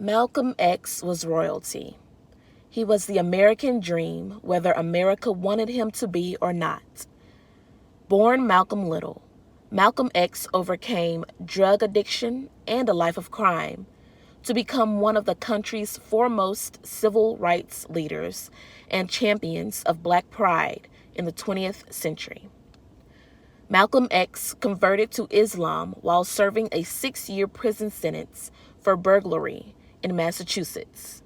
Malcolm X was royalty. He was the American dream, whether America wanted him to be or not. Born Malcolm Little, Malcolm X overcame drug addiction and a life of crime to become one of the country's foremost civil rights leaders and champions of Black pride in the 20th century. Malcolm X converted to Islam while serving a 6-year prison sentence for burglary in Massachusetts.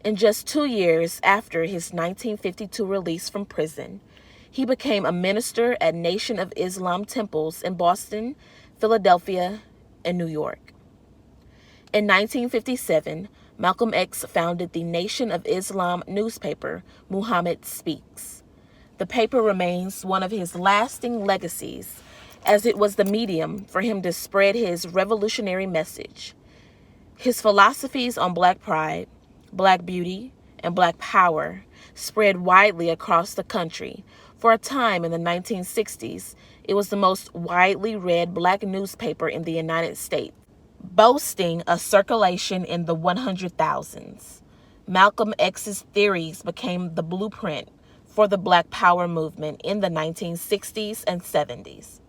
In just 2 years after his 1952 release from prison, he became a minister at Nation of Islam temples in Boston, Philadelphia, and New York. In 1957, Malcolm X founded the Nation of Islam newspaper, Muhammad Speaks. The paper remains one of his lasting legacies, as it was the medium for him to spread his revolutionary message. His philosophies on Black pride, Black beauty, and Black power spread widely across the country. For a time in the 1960s, it was the most widely read Black newspaper in the United States, boasting a circulation in the 100,000s. Malcolm X's theories became the blueprint for the Black Power movement in the 1960s and 70s.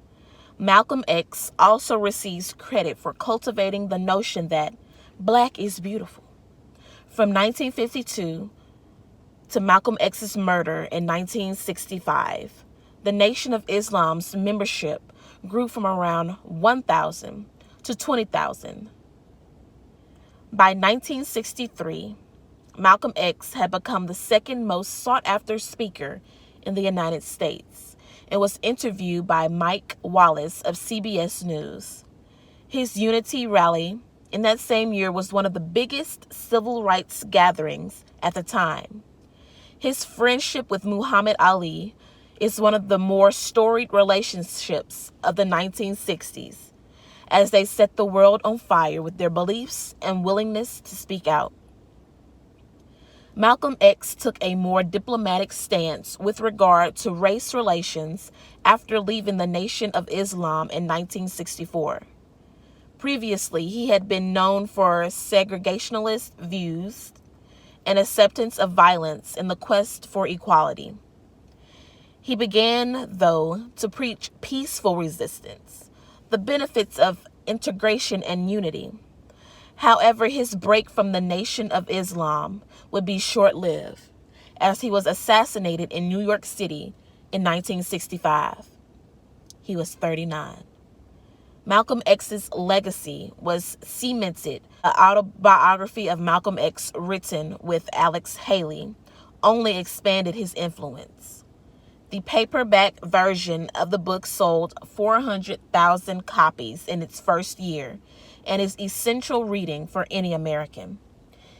Malcolm X also receives credit for cultivating the notion that Black is beautiful. From 1952 to Malcolm X's murder in 1965, the Nation of Islam's membership grew from around 1,000 to 20,000. By 1963, Malcolm X had become the second most sought-after speaker in the United States and was interviewed by Mike Wallace of CBS News. His Unity rally in that same year was one of the biggest civil rights gatherings at the time. His friendship with Muhammad Ali is one of the more storied relationships of the 1960s, as they set the world on fire with their beliefs and willingness to speak out. Malcolm X took a more diplomatic stance with regard to race relations after leaving the Nation of Islam in 1964. Previously, he had been known for segregationist views and acceptance of violence in the quest for equality. He began, though, to preach peaceful resistance, the benefits of integration and unity. However, his break from the Nation of Islam would be short-lived, as he was assassinated in New York City in 1965. He was 39. Malcolm X's legacy was cemented. An autobiography of Malcolm X written with Alex Haley only expanded his influence. The paperback version of the book sold 400,000 copies in its first year and is essential reading for any American.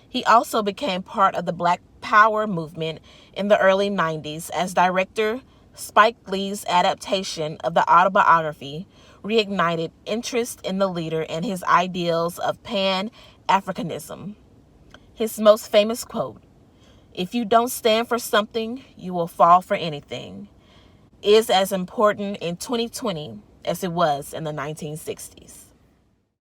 He also became part of the Black Power movement in the early 90s as director. Spike Lee's adaptation of the autobiography reignited interest in the leader and his ideals of Pan-Africanism. His most famous quote, "If you don't stand for something, you will fall for anything," is as important in 2020 as it was in the 1960s.